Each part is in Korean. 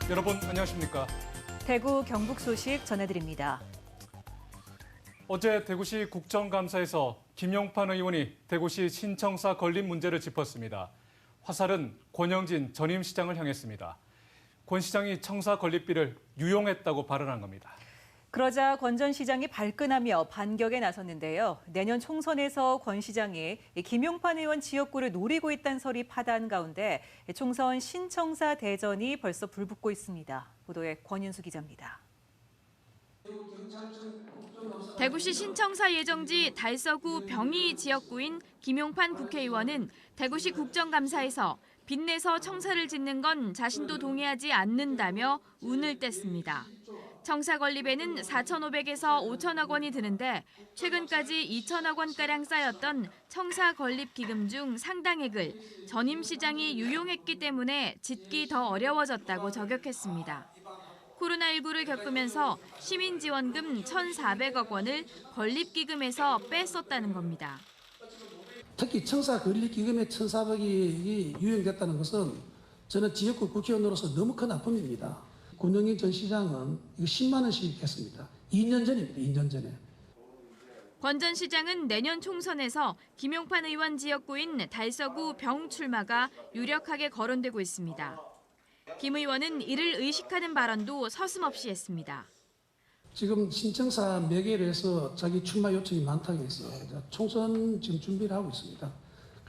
여러분 안녕하십니까? 대구 경북 소식 전해드립니다. 어제 대구시 국정감사에서 김용판 의원이 대구시 신청사 건립 문제를 짚었습니다. 화살은 권영진 전임 시장을 향했습니다. 권 시장이 청사 건립비를 유용했다고 발언한 겁니다. 그러자 권 전 시장이 발끈하며 반격에 나섰는데요. 내년 총선에서 권 시장이 김용판 의원 지역구를 노리고 있다는 설이 파다한 가운데 총선 신청사 대전이 벌써 불붙고 있습니다. 보도에 권윤수 기자입니다. 대구시 신청사 예정지 달서구 병이 지역구인 김용판 국회의원은 대구시 국정감사에서 빚내서 청사를 짓는 건 자신도 동의하지 않는다며 운을 뗐습니다. 청사 건립에는 4,500에서 5천억 원이 드는데 최근까지 2천억 원가량 쌓였던 청사 건립 기금 중 상당액을 전임 시장이 유용했기 때문에 짓기 더 어려워졌다고 저격했습니다. 코로나19를 겪으면서 시민지원금 1,400억 원을 건립기금에서 뺐었다는 겁니다. 특히 청사 건립기금의 1,400억이 유용됐다는 것은 저는 지역구 국회의원으로서 너무 큰 아픔입니다. 권영진 전 시장은 이거 10만 원씩 했습니다. 2년 전입니다. 2년 전에. 권 전 시장은 내년 총선에서 김용판 의원 지역구인 달서구 병 출마가 유력하게 거론되고 있습니다. 김 의원은 이를 의식하는 발언도 서슴없이 했습니다. 지금 신청사 매개를 해서 자기 출마 요청이 많다고 해서 총선 지금 준비를 하고 있습니다.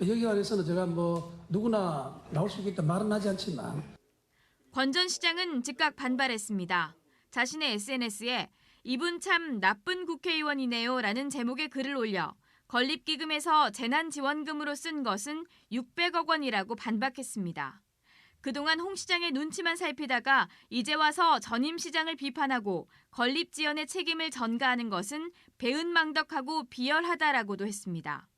여기 관해서는 제가 누구나 나올 수 있겠다 말은 하지 않지만 권 전 시장은 즉각 반발했습니다. 자신의 SNS에 이분 참 나쁜 국회의원이네요 라는 제목의 글을 올려 건립기금에서 재난지원금으로 쓴 것은 600억 원이라고 반박했습니다. 그동안 홍 시장의 눈치만 살피다가 이제 와서 전임 시장을 비판하고 건립 지연의 책임을 전가하는 것은 배은망덕하고 비열하다라고도 했습니다.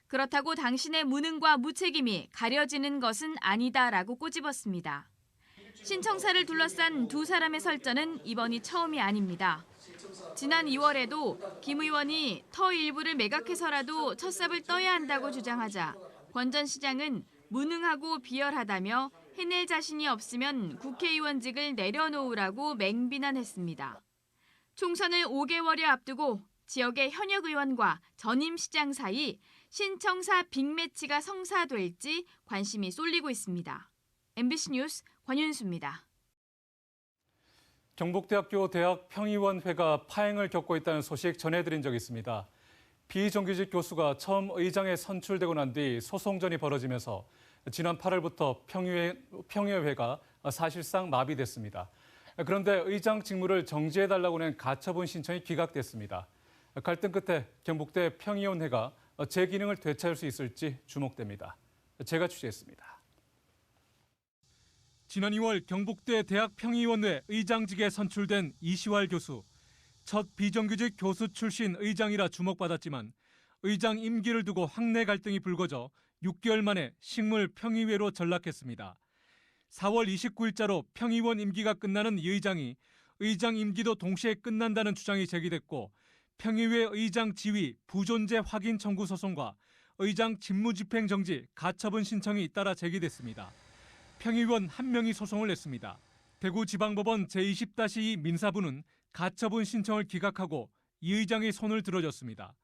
그렇다고 당신의 무능과 무책임이 가려지는 것은 아니다라고 꼬집었습니다. 신청사를 둘러싼 두 사람의 설전은 이번이 처음이 아닙니다. 지난 2월에도 김 의원이 터 일부를 매각해서라도 첫삽을 떠야 한다고 주장하자 권 전 시장은 무능하고 비열하다며 해낼 자신이 없으면 국회의원직을 내려놓으라고 맹비난했습니다. 총선을 5개월여 앞두고 지역의 현역 의원과 전임 시장 사이 신청사 빅매치가 성사될지 관심이 쏠리고 있습니다. MBC 뉴스 권윤수입니다. 경북대학교 대학평의원회가 파행을 겪고 있다는 소식 전해드린 적이 있습니다. 비정규직 교수가 처음 의장에 선출되고 난 뒤 소송전이 벌어지면서 지난 8월부터 평의회가 사실상 마비됐습니다. 그런데 의장 직무를 정지해달라고 낸 가처분 신청이 기각됐습니다. 갈등 끝에 경북대 평의원회가 제 기능을 되찾을 수 있을지 주목됩니다. 제가 취재했습니다. 지난 2월 경북대 대학평의원회 의장직에 선출된 이시활 교수. 첫 비정규직 교수 출신 의장이라 주목받았지만 의장 임기를 두고 학내 갈등이 불거져 6개월 만에 식물평의회로 전락했습니다. 4월 29일자로 평의원 임기가 끝나는 이 의장이 의장 임기도 동시에 끝난다는 주장이 제기됐고 평의회 의장 지위 부존재 확인 청구 소송과 의장 직무집행 정지 가처분 신청이 잇따라 제기됐습니다. 평의원 1명이 소송을 냈습니다. 대구지방법원 제20-2 민사부는 가처분 신청을 기각하고 이 의장의 손을 들어줬습니다.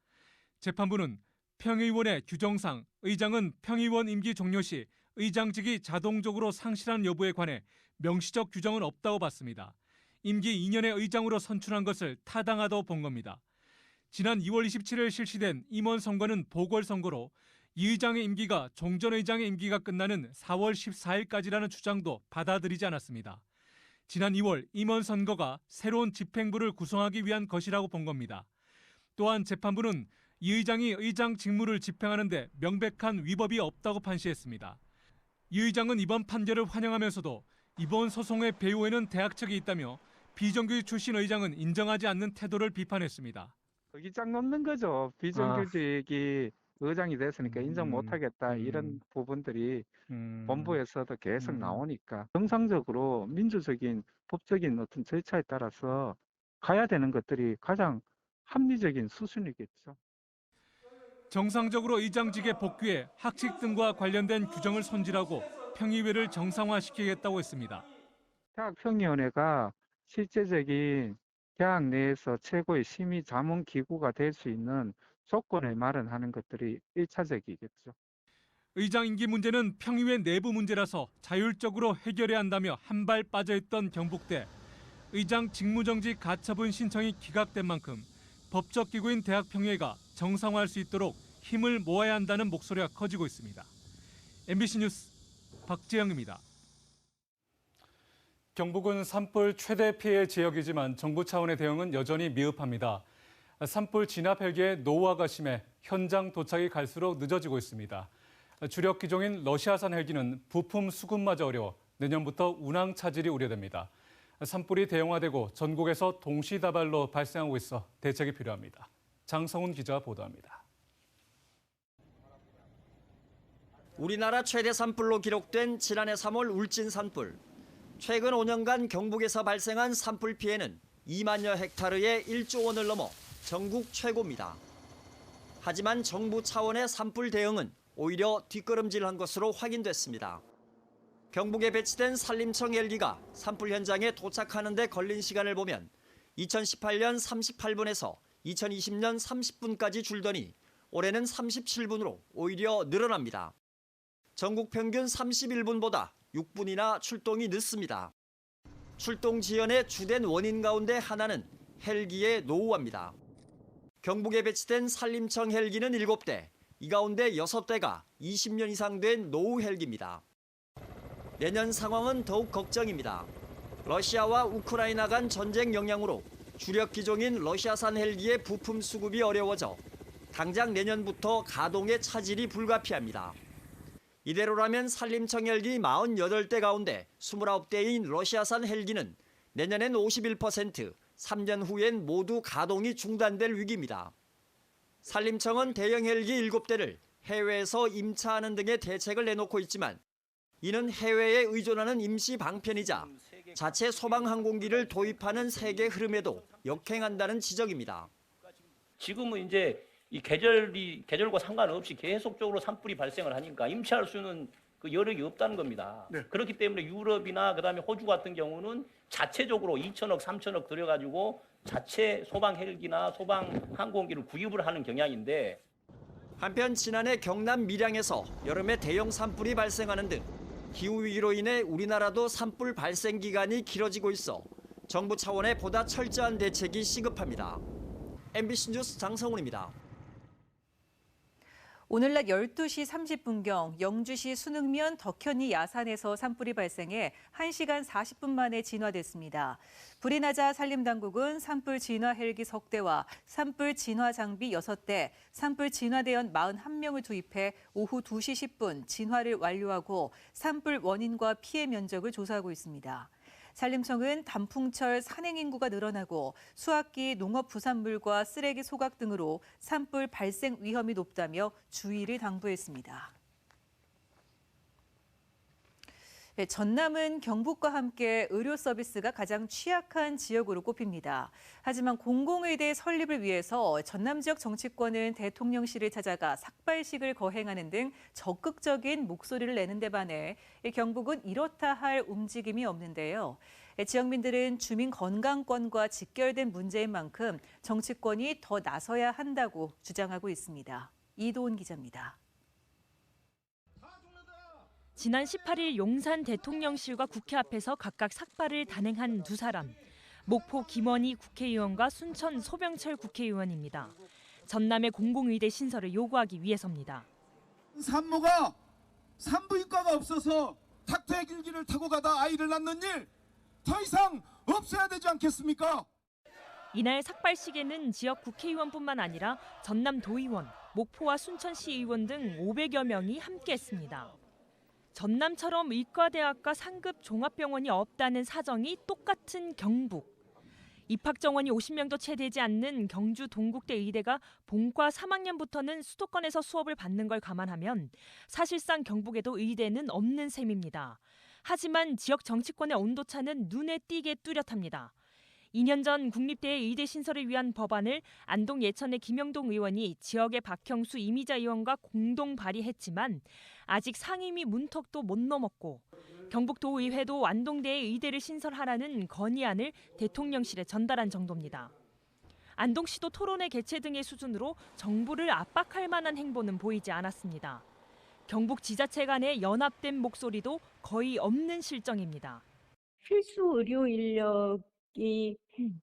재판부는 평의원의 규정상 의장은 평의원 임기 종료 시 의장직이 자동적으로 상실한 여부에 관해 명시적 규정은 없다고 봤습니다. 임기 2년의 의장으로 선출한 것을 타당하다고 본 겁니다. 지난 2월 27일 실시된 임원 선거는 보궐선거로 이 의장의 임기가 종전 의장의 임기가 끝나는 4월 14일까지라는 주장도 받아들이지 않았습니다. 지난 2월 임원 선거가 새로운 집행부를 구성하기 위한 것이라고 본 겁니다. 또한 재판부는 이 의장이 의장 직무를 집행하는 데 명백한 위법이 없다고 판시했습니다. 이 의장은 이번 판결을 환영하면서도 이번 소송의 배후에는 대학 측이 있다며 비정규직 출신 의장은 인정하지 않는 태도를 비판했습니다. 의장 넘는 거죠. 비정규직이 의장이 됐으니까 인정 못하겠다 이런 부분들이 본부에서도 계속 나오니까 정상적으로 민주적인 법적인 어떤 절차에 따라서 가야 되는 것들이 가장 합리적인 수순이겠죠. 정상적으로 의장직에 복귀해 학칙 등과 관련된 규정을 손질하고 평의회를 정상화시키겠다고 했습니다. 대학평의원회가 실제적인 대학 내에서 최고의 심의 자문 기구가 될 수 있는 조건을 마련하는 것들이 1차적이겠죠. 의장 임기 문제는 평의회 내부 문제라서 자율적으로 해결해야 한다며 한 발 빠져있던 경북대. 의장 직무정지 가처분 신청이 기각된 만큼 법적 기구인 대학평의회가 정상화할 수 있도록 힘을 모아야 한다는 목소리가 커지고 있습니다. MBC 뉴스 박지영입니다. 경북은 산불 최대 피해 지역이지만 정부 차원의 대응은 여전히 미흡합니다. 산불 진압 헬기의 노후화가 심해 현장 도착이 갈수록 늦어지고 있습니다. 주력 기종인 러시아산 헬기는 부품 수급마저 어려워 내년부터 운항 차질이 우려됩니다. 산불이 대형화되고 전국에서 동시다발로 발생하고 있어 대책이 필요합니다. 장성훈 기자가 보도합니다. 우리나라 최대 산불로 기록된 지난해 3월 울진 산불. 최근 5년간 경북에서 발생한 산불 피해는 2만여 헥타르의 1조 원을 넘어 전국 최고입니다. 하지만 정부 차원의 산불 대응은 오히려 뒷걸음질한 것으로 확인됐습니다. 경북에 배치된 산림청 헬기가 산불 현장에 도착하는 데 걸린 시간을 보면 2018년 38분에서 2020년 30분까지 줄더니 올해는 37분으로 오히려 늘어납니다. 전국 평균 31분보다 6분이나 출동이 늦습니다. 출동 지연의 주된 원인 가운데 하나는 헬기의 노후화입니다. 경북에 배치된 산림청 헬기는 7대, 이 가운데 6대가 20년 이상 된 노후 헬기입니다. 내년 상황은 더욱 걱정입니다. 러시아와 우크라이나 간 전쟁 영향으로 주력 기종인 러시아산 헬기의 부품 수급이 어려워져 당장 내년부터 가동의 차질이 불가피합니다. 이대로라면 산림청 헬기 48대 가운데 29대인 러시아산 헬기는 내년엔 51%, 3년 후엔 모두 가동이 중단될 위기입니다. 산림청은 대형 헬기 7대를 해외에서 임차하는 등의 대책을 내놓고 있지만 이는 해외에 의존하는 임시 방편이자 자체 소방 항공기를 도입하는 세계 흐름에도 역행한다는 지적입니다. 지금은 이제 이 계절과 상관없이 계속적으로 산불이 발생을 하니까 임차할 수 있는 그 여력이 없다는 겁니다. 네. 그렇기 때문에 유럽이나 그다음에 호주 같은 경우는 자체적으로 2천억, 3천억 들여가지고 자체 소방 헬기나 소방 항공기를 구입을 하는 경향인데 한편 지난해 경남 밀양에서 여름에 대형 산불이 발생하는 등 기후위기로 인해 우리나라도 산불 발생 기간이 길어지고 있어 정부 차원의 보다 철저한 대책이 시급합니다. MBC 뉴스 장성훈입니다. 오늘 낮 12시 30분경 영주시 순흥면 덕현리 야산에서 산불이 발생해 1시간 40분 만에 진화됐습니다. 불이 나자 산림당국은 산불 진화 헬기 석 대와 산불 진화 장비 6대, 산불 진화대원 41명을 투입해 오후 2시 10분 진화를 완료하고 산불 원인과 피해 면적을 조사하고 있습니다. 산림청은 단풍철 산행 인구가 늘어나고 수확기 농업 부산물과 쓰레기 소각 등으로 산불 발생 위험이 높다며 주의를 당부했습니다. 전남은 경북과 함께 의료 서비스가 가장 취약한 지역으로 꼽힙니다. 하지만 공공의대 설립을 위해서 전남 지역 정치권은 대통령실을 찾아가 삭발식을 거행하는 등 적극적인 목소리를 내는 데 반해 경북은 이렇다 할 움직임이 없는데요. 지역민들은 주민 건강권과 직결된 문제인 만큼 정치권이 더 나서야 한다고 주장하고 있습니다. 이도훈 기자입니다. 지난 18일 용산 대통령실과 국회 앞에서 각각 삭발을 단행한 두 사람. 목포 김원희 국회의원과 순천 소병철 국회의원입니다. 전남의 공공의대 신설을 요구하기 위해서입니다. 산모가 산부인과가 없어서 닥터의 길기를 타고 가다 아이를 낳는 일 더 이상 없어야 되지 않겠습니까? 이날 삭발식에는 지역 국회의원뿐만 아니라 전남 도의원, 목포와 순천시 의원 등 500여 명이 함께했습니다. 전남처럼 의과대학과 상급 종합병원이 없다는 사정이 똑같은 경북. 입학 정원이 50명도 채 되지 않는 경주 동국대 의대가 본과 3학년부터는 수도권에서 수업을 받는 걸 감안하면 사실상 경북에도 의대는 없는 셈입니다. 하지만 지역 정치권의 온도차는 눈에 띄게 뚜렷합니다. 2년 전 국립대 의대 신설을 위한 법안을 안동 예천의 김영동 의원이 지역의 박형수 이미자 의원과 공동 발의했지만 아직 상임위 문턱도 못 넘었고 경북도의회도 안동대에 의대를 신설하라는 건의안을 대통령실에 전달한 정도입니다. 안동시도 토론회 개최 등의 수준으로 정부를 압박할 만한 행보는 보이지 않았습니다. 경북 지자체 간의 연합된 목소리도 거의 없는 실정입니다. 필수 의료 인력이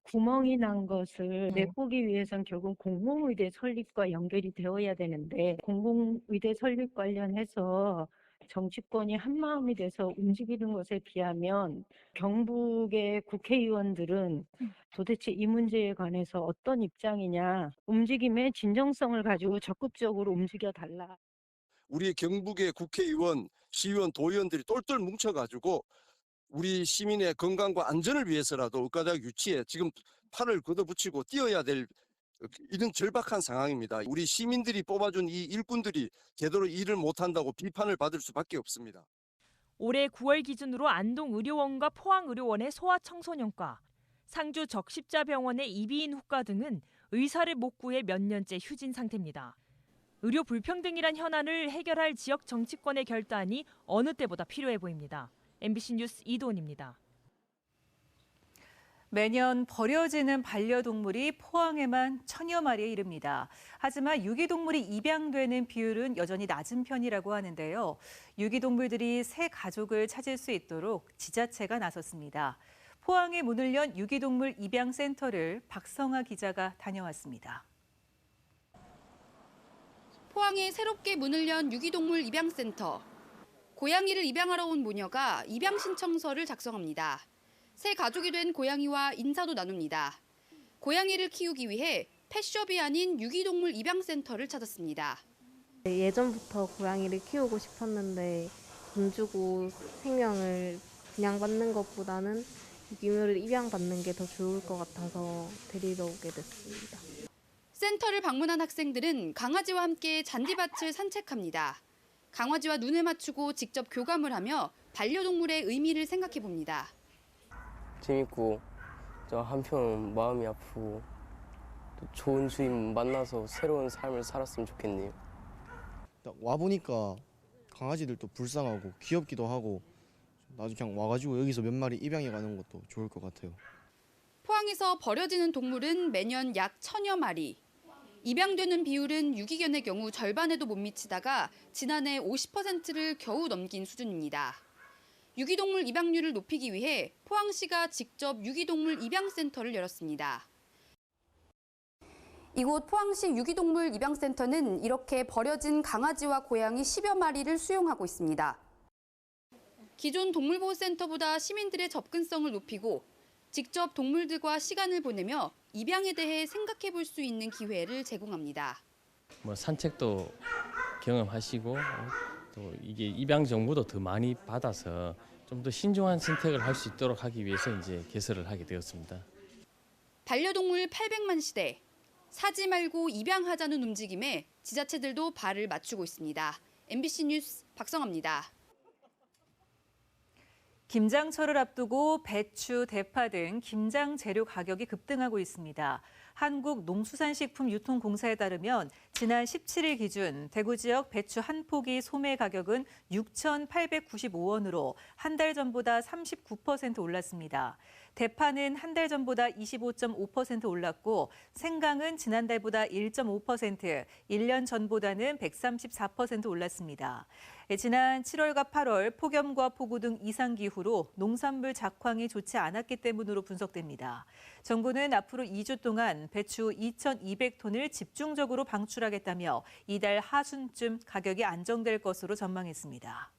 구멍이 난 것을 메꾸기 위해선 결국 공공의대 설립과 연결이 되어야 되는데 공공의대 설립 관련해서 정치권이 한마음이 돼서 움직이는 것에 비하면 경북의 국회의원들은 도대체 이 문제에 관해서 어떤 입장이냐, 움직임의 진정성을 가지고 적극적으로 움직여달라. 우리 경북의 국회의원, 시의원, 도의원들이 똘똘 뭉쳐가지고 우리 시민의 건강과 안전을 위해서라도 의과대학 유치에 지금 팔을 걷어붙이고 뛰어야 될 이런 절박한 상황입니다. 우리 시민들이 뽑아준 이 일꾼들이 제대로 일을 못한다고 비판을 받을 수밖에 없습니다. 올해 9월 기준으로 안동의료원과 포항의료원의 소아청소년과, 상주 적십자병원의 이비인 후과 등은 의사를 못 구해 몇 년째 휴진 상태입니다. 의료 불평등이란 현안을 해결할 지역 정치권의 결단이 어느 때보다 필요해 보입니다. MBC 뉴스 이도은입니다. 매년 버려지는 반려동물이 포항에만 1000여 마리에 이릅니다. 하지만 유기동물이 입양되는 비율은 여전히 낮은 편이라고 하는데요. 유기동물들이 새 가족을 찾을 수 있도록 지자체가 나섰습니다. 포항에 문을 연 유기동물 입양센터를 박성아 기자가 다녀왔습니다. 포항에 새롭게 문을 연 유기동물 입양센터. 고양이를 입양하러 온 모녀가 입양 신청서를 작성합니다. 새 가족이 된 고양이와 인사도 나눕니다. 고양이를 키우기 위해 펫숍이 아닌 유기동물 입양센터를 찾았습니다. 예전부터 고양이를 키우고 싶었는데 돈 주고 생명을 분양받는 것보다는 유기물을 입양받는 게 더 좋을 것 같아서 데리러 오게 됐습니다. 센터를 방문한 학생들은 강아지와 함께 잔디밭을 산책합니다. 강아지와 눈을 맞추고 직접 교감을 하며 반려동물의 의미를 생각해 봅니다. 재밌고 저 한편 마음이 아프고 또 좋은 주인 만나서 새로운 삶을 살았으면 좋겠네요. 와보니까 강아지들도 불쌍하고 귀엽기도 하고 나중에 그냥 와가지고 여기서 몇 마리 입양해 가는 것도 좋을 것 같아요. 포항에서 버려지는 동물은 매년 약 1000여 마리. 입양되는 비율은 유기견의 경우 절반에도 못 미치다가 지난해 50%를 겨우 넘긴 수준입니다. 유기동물 입양률을 높이기 위해 포항시가 직접 유기동물 입양센터를 열었습니다. 이곳 포항시 유기동물 입양센터는 이렇게 버려진 강아지와 고양이 10여 마리를 수용하고 있습니다. 기존 동물보호센터보다 시민들의 접근성을 높이고 직접 동물들과 시간을 보내며 입양에 대해 생각해 볼 수 있는 기회를 제공합니다. 산책도 경험하시고 또 이게 입양 정보도 더 많이 받아서 좀 더 신중한 선택을 할 수 있도록 하기 위해서 이제 개설을 하게 되었습니다. 반려동물 800만 시대, 사지 말고 입양하자는 움직임에 지자체들도 발을 맞추고 있습니다. MBC 뉴스 박성아입니다. 김장철을 앞두고 배추, 대파 등 김장 재료 가격이 급등하고 있습니다. 한국농수산식품유통공사에 따르면 지난 17일 기준 대구 지역 배추 한 포기 소매 가격은 6,895원으로 한 달 전보다 39% 올랐습니다. 대파는 한 달 전보다 25.5% 올랐고 생강은 지난달보다 1.5%, 1년 전보다는 134% 올랐습니다. 지난 7월과 8월 폭염과 폭우 등 이상기후로 농산물 작황이 좋지 않았기 때문으로 분석됩니다. 정부는 앞으로 2주 동안 배추 2,200톤을 집중적으로 방출하겠다며 이달 하순쯤 가격이 안정될 것으로 전망했습니다.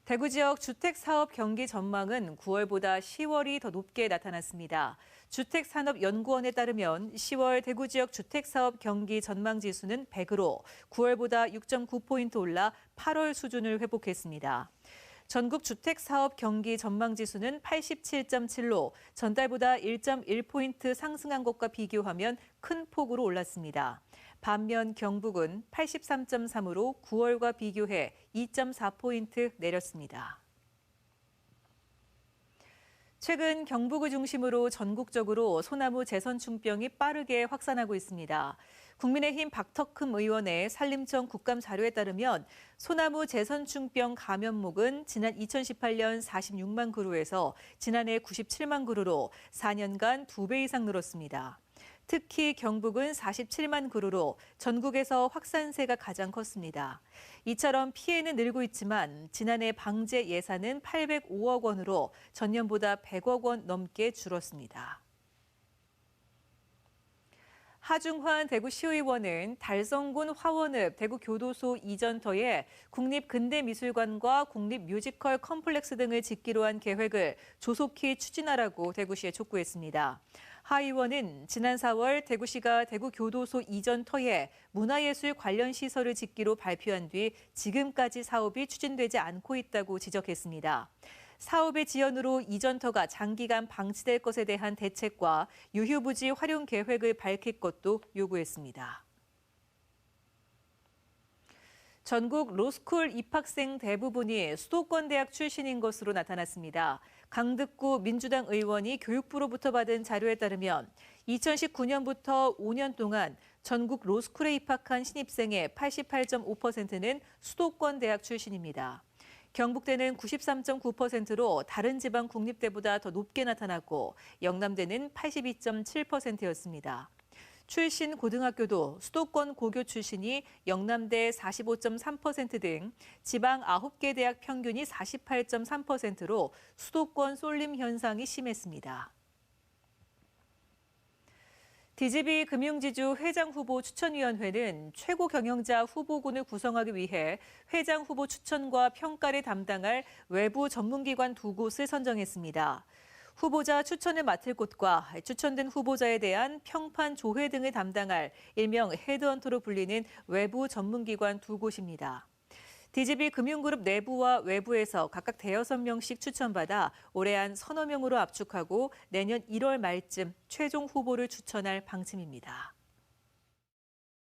대구 지역 주택사업 경기 전망은 9월보다 10월이 더 높게 나타났습니다. 주택산업연구원에 따르면 10월 대구 지역 주택사업 경기 전망지수는 100으로 9월보다 6.9포인트 올라 8월 수준을 회복했습니다. 전국 주택사업 경기 전망지수는 87.7로 전달보다 1.1포인트 상승한 것과 비교하면 큰 폭으로 올랐습니다. 반면 경북은 83.3으로 9월과 비교해 2.4포인트 내렸습니다. 최근 경북을 중심으로 전국적으로 소나무 재선충병이 빠르게 확산하고 있습니다. 국민의힘 박덕흠 의원의 산림청 국감 자료에 따르면 소나무 재선충병 감염목은 지난 2018년 46만 그루에서 지난해 97만 그루로 4년간 2배 이상 늘었습니다. 특히 경북은 47만 그루로 전국에서 확산세가 가장 컸습니다. 이처럼 피해는 늘고 있지만 지난해 방제 예산은 805억 원으로 전년보다 100억 원 넘게 줄었습니다. 하중환 대구시의원은 달성군 화원읍 대구교도소 이전터에 국립근대미술관과 국립뮤지컬 컴플렉스 등을 짓기로 한 계획을 조속히 추진하라고 대구시에 촉구했습니다. 하 의원은 지난 4월 대구시가 대구교도소 이전터에 문화예술 관련 시설을 짓기로 발표한 뒤 지금까지 사업이 추진되지 않고 있다고 지적했습니다. 사업의 지연으로 이전터가 장기간 방치될 것에 대한 대책과 유휴부지 활용 계획을 밝힐 것도 요구했습니다. 전국 로스쿨 입학생 대부분이 수도권 대학 출신인 것으로 나타났습니다. 강득구 민주당 의원이 교육부로부터 받은 자료에 따르면 2019년부터 5년 동안 전국 로스쿨에 입학한 신입생의 88.5%는 수도권 대학 출신입니다. 경북대는 93.9%로 다른 지방 국립대보다 더 높게 나타났고 영남대는 82.7%였습니다. 출신 고등학교도 수도권 고교 출신이 영남대 45.3% 등 지방 9개 대학 평균이 48.3%로 수도권 쏠림 현상이 심했습니다. DGB 금융지주 회장 후보 추천위원회는 최고 경영자 후보군을 구성하기 위해 회장 후보 추천과 평가를 담당할 외부 전문기관 2곳을 선정했습니다. 후보자 추천을 맡을 곳과 추천된 후보자에 대한 평판 조회 등을 담당할 일명 헤드헌터로 불리는 외부 전문기관 2곳입니다. DGB 금융그룹 내부와 외부에서 각각 5명씩 추천받아 올해 한 서너 명으로 압축하고 내년 1월 말쯤 최종 후보를 추천할 방침입니다.